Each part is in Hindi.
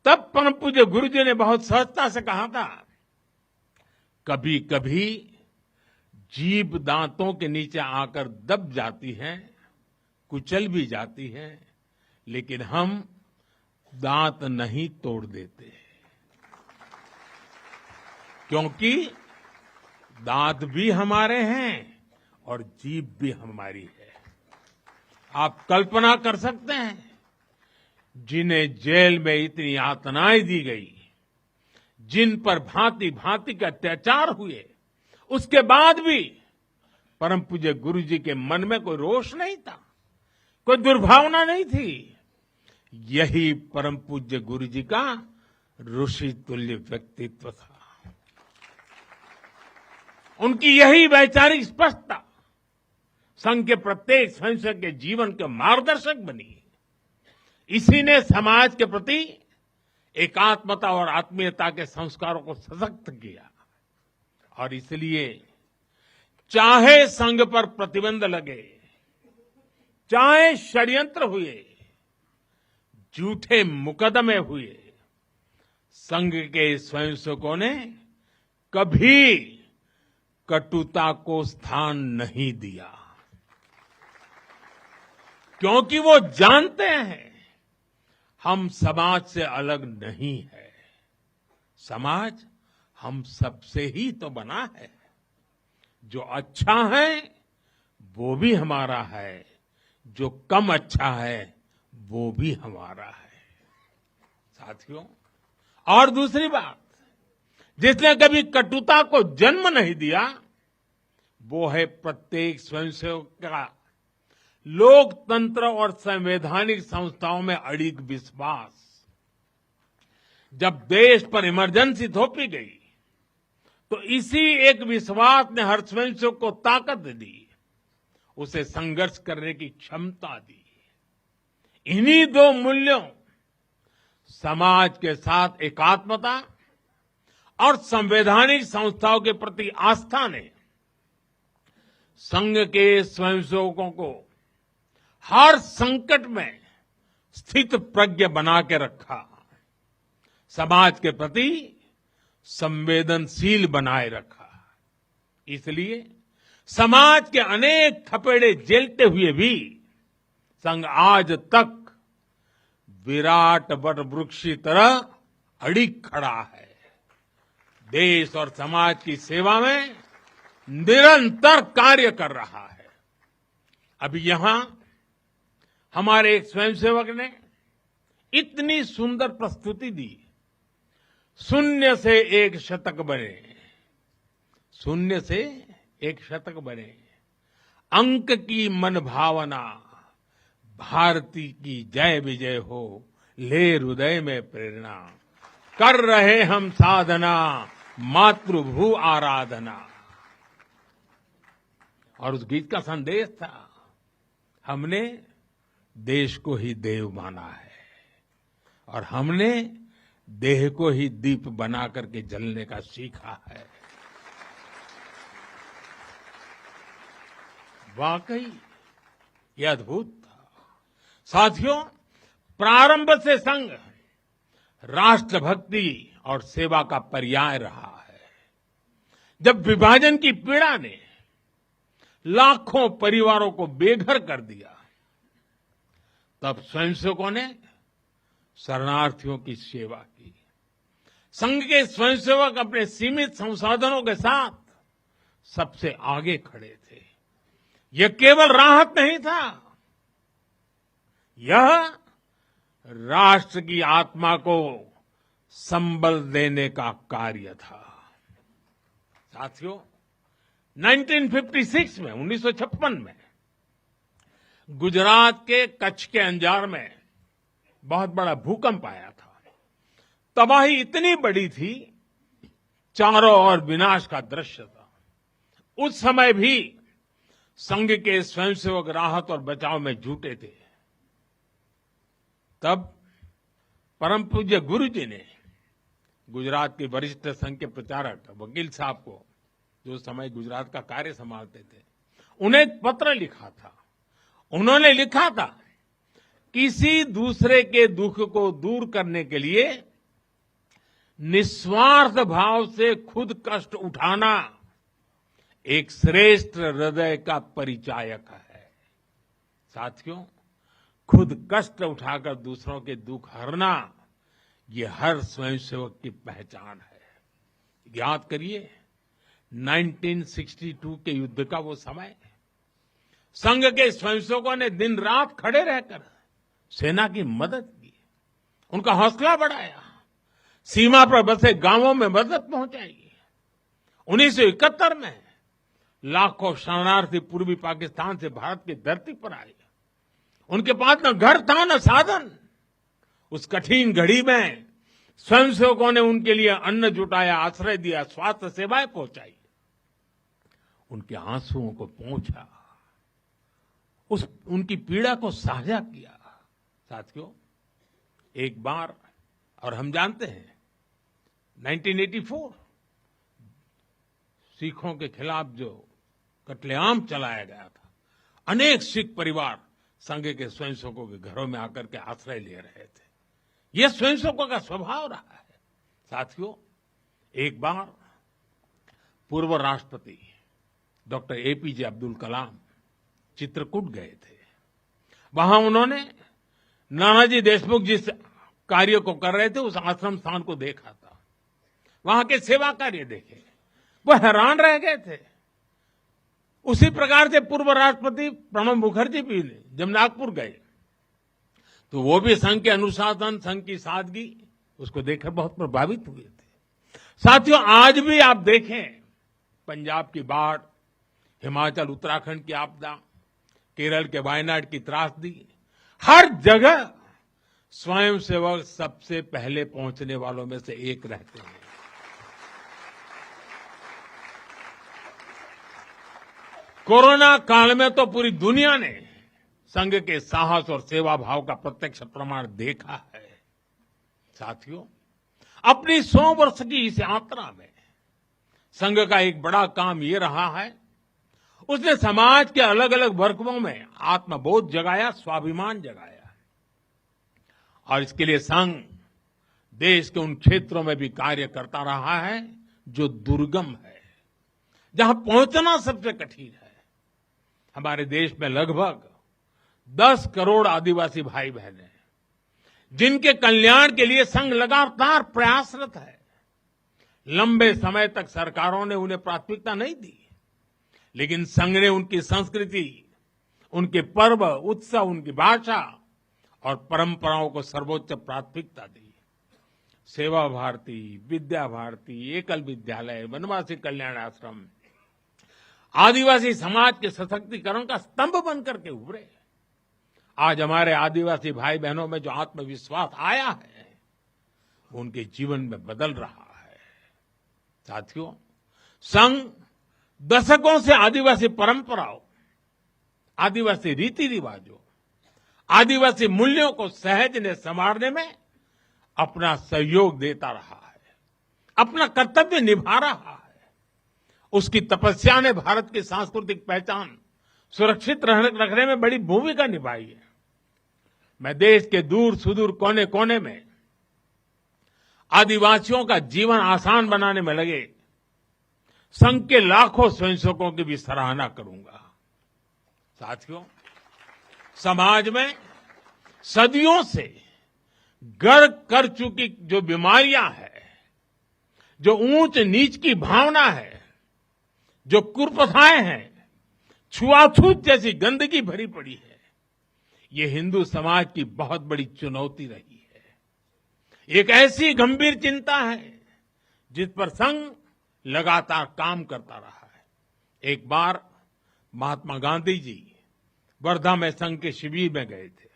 तब परम पूज्य गुरु जी ने बहुत सहजता से कहा था, कभी कभी जीभ दांतों के नीचे आकर दब जाती है, कुचल भी जाती है, लेकिन हम दांत नहीं तोड़ देते, क्योंकि दांत भी हमारे हैं और जीभ भी हमारी है। आप कल्पना कर सकते हैं, जिन्हें जेल में इतनी यातनाएं दी गई, जिन पर भांति भांति के अत्याचार हुए, उसके बाद भी परम पूज्य गुरु जी के मन में कोई रोष नहीं था, कोई दुर्भावना नहीं थी। यही परम पूज्य गुरु जी का ऋषि तुल्य व्यक्तित्व था। उनकी यही वैचारिक स्पष्टता संघ के प्रत्येक स्वयंसेवक के जीवन के मार्गदर्शक बनी। इसी ने समाज के प्रति एकात्मता और आत्मीयता के संस्कारों को सशक्त किया। और इसलिए चाहे संघ पर प्रतिबंध लगे, चाहे षड्यंत्र हुए, झूठे मुकदमे हुए, संघ के स्वयंसेवकों ने कभी कटुता को स्थान नहीं दिया, क्योंकि वो जानते हैं हम समाज से अलग नहीं है। समाज हम सबसे ही तो बना है। जो अच्छा है वो भी हमारा है, जो कम अच्छा है वो भी हमारा है। साथियों, और दूसरी बात, जिसने कभी कटुता को जन्म नहीं दिया, वो है प्रत्येक स्वयंसेवक का लोकतंत्र और संवैधानिक संस्थाओं में अडिग विश्वास। जब देश पर इमरजेंसी थोपी गई, तो इसी एक विश्वास ने हर स्वयंसेवक को ताकत दी, उसे संघर्ष करने की क्षमता दी। इन्हीं दो मूल्यों, समाज के साथ एकात्मता और संवैधानिक संस्थाओं के प्रति आस्था ने संघ के स्वयंसेवकों को हर संकट में स्थित प्रज्ञ बना के रखा, समाज के प्रति संवेदनशील बनाए रखा। इसलिए समाज के अनेक थपेड़े झेलते हुए भी संघ आज तक विराट वट वृक्ष की तरह अडिग खड़ा है। देश और समाज की सेवा में निरंतर कार्य कर रहा है। अभी यहां हमारे एक स्वयंसेवक ने इतनी सुंदर प्रस्तुति दी, शून्य से एक शतक बने, शून्य से एक शतक बने, अंक की मन भावना, भारती की जय विजय हो, ले हृदय में प्रेरणा, कर रहे हम साधना, मातृभू आराधना। और उस गीत का संदेश था, हमने देश को ही देव माना है और हमने देह को ही दीप बना करके जलने का सीखा है। वाकई यह अद्भुत था। साथियों, प्रारंभ से संघ राष्ट्रभक्ति और सेवा का पर्याय रहा है। जब विभाजन की पीड़ा ने लाखों परिवारों को बेघर कर दिया, तब स्वयंसेवकों ने शरणार्थियों की सेवा की। संघ के स्वयंसेवक अपने सीमित संसाधनों के साथ सबसे आगे खड़े थे। यह केवल राहत नहीं था, यह राष्ट्र की आत्मा को संबल देने का कार्य था। साथियों, 1956 में 1956 में गुजरात के कच्छ के अंजार में बहुत बड़ा भूकंप आया था। तबाही इतनी बड़ी थी, चारों ओर विनाश का दृश्य था। उस समय भी संघ के स्वयंसेवक राहत और बचाव में जुटे थे। तब परम पूज्य गुरु जी ने गुजरात के वरिष्ठ संघ के प्रचारक वकील साहब को, जो समय गुजरात का कार्य संभालते थे, उन्हें एक पत्र लिखा था। उन्होंने लिखा था, किसी दूसरे के दुख को दूर करने के लिए निस्वार्थ भाव से खुद कष्ट उठाना एक श्रेष्ठ हृदय का परिचायक है। साथियों, खुद कष्ट उठाकर दूसरों के दुख हरना, ये हर स्वयंसेवक की पहचान है। याद करिए 1962 के युद्ध का वो समय, संघ के स्वयंसेवकों ने दिन रात खड़े रहकर सेना की मदद की, उनका हौसला बढ़ाया, सीमा पर बसे गांवों में मदद पहुंचाई। 1971 में लाखों शरणार्थी पूर्वी पाकिस्तान से भारत की धरती पर आए। उनके पास न घर था न साधन। उस कठिन घड़ी में स्वयंसेवकों ने उनके लिए अन्न जुटाया, आश्रय दिया, स्वास्थ्य सेवाएं पहुंचाई, उनके आंसुओं को पोंछा, उनकी पीड़ा को साझा किया। साथियों, एक बार, और हम जानते हैं 1984 सिखों के खिलाफ जो कत्लेआम चलाया गया था, अनेक सिख परिवार संघ के स्वयंसेवकों के घरों में आकर के आश्रय ले रहे थे। यह स्वयंसेवकों का स्वभाव रहा है। साथियों, एक बार पूर्व राष्ट्रपति डॉक्टर एपीजे अब्दुल कलाम चित्रकूट गए थे। वहां उन्होंने नानाजी देशमुख जिस कार्य को कर रहे थे उस आश्रम स्थान को देखा था, वहां के सेवा कार्य देखे, वो हैरान रह गए थे। उसी प्रकार से पूर्व राष्ट्रपति प्रणब मुखर्जी भी जब नागपुर गए तो वो भी संघ के अनुशासन, संघ की सादगी, उसको देखकर बहुत प्रभावित हुए थे। साथियों, आज भी आप देखें, पंजाब की बाढ़, हिमाचल उत्तराखंड की आपदा, केरल के वायनाड की त्रासदी, हर जगह स्वयंसेवक सबसे पहले पहुंचने वालों में से एक रहते हैं। कोरोना काल में तो पूरी दुनिया ने संघ के साहस और सेवा भाव का प्रत्यक्ष प्रमाण देखा है। साथियों, अपनी 100 वर्ष की इस यात्रा में संघ का एक बड़ा काम ये रहा है, उसने समाज के अलग अलग वर्गों में आत्मबोध जगाया, स्वाभिमान जगाया। और इसके लिए संघ देश के उन क्षेत्रों में भी कार्य करता रहा है जो दुर्गम है, जहां पहुंचना सबसे कठिन है। हमारे देश में लगभग 10 करोड़ आदिवासी भाई बहन हैं, जिनके कल्याण के लिए संघ लगातार प्रयासरत है। लंबे समय तक सरकारों ने उन्हें प्राथमिकता नहीं दी, लेकिन संघ ने उनकी संस्कृति, उनके पर्व, उत्सव, उनकी भाषा और परंपराओं को सर्वोच्च प्राथमिकता दी। सेवा भारती, विद्या भारती, एकल विद्यालय, वनवासी कल्याण आश्रम आदिवासी समाज के सशक्तिकरण का स्तंभ बनकर के उभरे। आज हमारे आदिवासी भाई बहनों में जो आत्मविश्वास आया है, वो उनके जीवन में बदल रहा है। साथियों, संघ दशकों से आदिवासी परंपराओं, आदिवासी रीति रिवाजों, आदिवासी मूल्यों को सहजने संवारने में अपना सहयोग देता रहा है, अपना कर्तव्य निभा रहा है। उसकी तपस्या ने भारत की सांस्कृतिक पहचान सुरक्षित रखने में बड़ी भूमिका निभाई है। मैं देश के दूर सुदूर कोने कोने में आदिवासियों का जीवन आसान बनाने में लगे संघ के लाखों स्वयंसेवकों की भी सराहना करूंगा। साथियों, समाज में सदियों से घर कर चुकी जो बीमारियां हैं, जो ऊंच नीच की भावना है, जो कुप्रथाएं हैं, छुआछूत जैसी गंदगी भरी पड़ी है, ये हिंदू समाज की बहुत बड़ी चुनौती रही है। एक ऐसी गंभीर चिंता है जिस पर संघ लगातार काम करता रहा है। एक बार महात्मा गांधी जी वर्धा में संघ के शिविर में गए थे।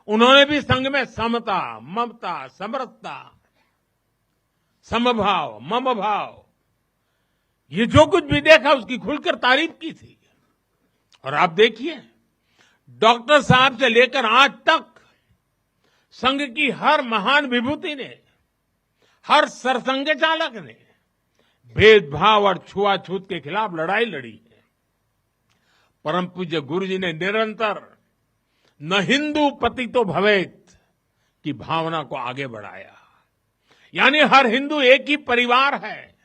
उन्होंने भी संघ में समता, ममता, समरसता, समभाव, मम भाव, ये जो कुछ भी देखा उसकी खुलकर तारीफ की थी। और आप देखिए, डॉक्टर साहब से लेकर आज तक संघ की हर महान विभूति ने, हर सरसंघ चालक ने भेदभाव और छुआछूत के खिलाफ लड़ाई लड़ी है। परम पूज्य गुरु जी ने निरंतर न हिंदू पतितो भवेत की भावना को आगे बढ़ाया। यानी हर हिंदू एक ही परिवार है।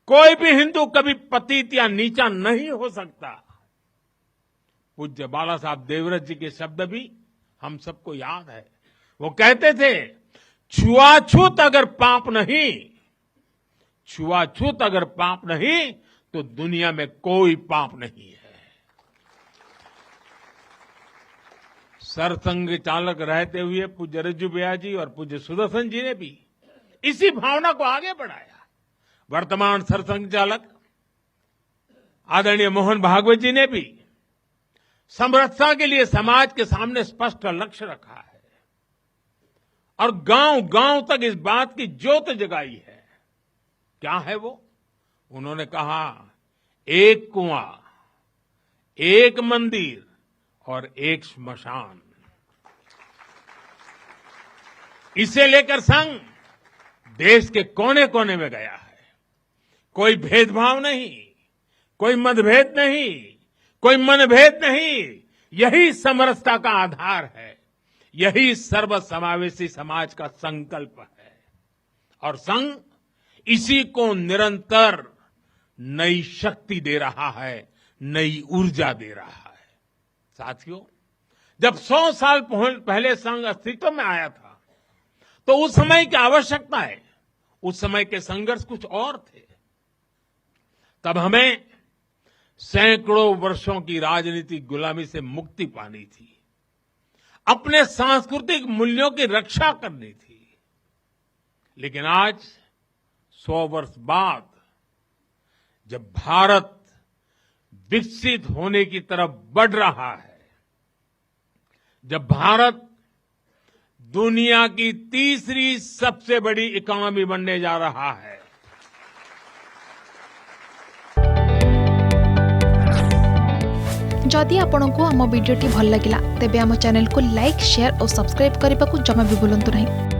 कोई भी हिंदू कभी पतित या नीचा नहीं हो सकता। पूज्य बाला साहब देवव्रत जी के शब्द भी हम सबको याद है। वो कहते थे, छुआछूत अगर पाप नहीं, छुआछूत अगर पाप नहीं तो दुनिया में कोई पाप नहीं है। सरसंघ चालक रहते हुए पूज्य रज्जू भैया जी और पूज्य सुदर्शन जी ने भी इसी भावना को आगे बढ़ाया। वर्तमान सरसंघ चालक आदरणीय मोहन भागवत जी ने भी समरसता के लिए समाज के सामने स्पष्ट लक्ष्य रखा है और गांव-गांव तक इस बात की ज्योत जगाई है। क्या है वो? उन्होंने कहा, एक कुआं, एक मंदिर और एक श्मशान। इसे लेकर संघ देश के कोने कोने में गया है। कोई भेदभाव नहीं, कोई मतभेद नहीं, कोई मनभेद नहीं। यही समरसता का आधार है। यही सर्वसमावेशी समाज का संकल्प है और संघ इसी को निरंतर नई शक्ति दे रहा है, नई ऊर्जा दे रहा है। साथियों, जब 100 साल पहले संघ अस्तित्व में आया था तो उस समय की आवश्यकताएं, उस समय के संघर्ष कुछ और थे। तब हमें सैकड़ों वर्षों की राजनीतिक गुलामी से मुक्ति पानी थी, अपने सांस्कृतिक मूल्यों की रक्षा करनी थी। लेकिन आज 100 वर्ष बाद जब भारत विकसित होने की तरफ बढ़ रहा है, जब भारत दुनिया की तीसरी सबसे बड़ी इकोनॉमी बनने जा रहा है, जदि आपंक आम भिडी भल लगा तेब आम चैनल को लाइक, शेयर और सब्सक्राइब करने को जमा भी भूलु नहीं।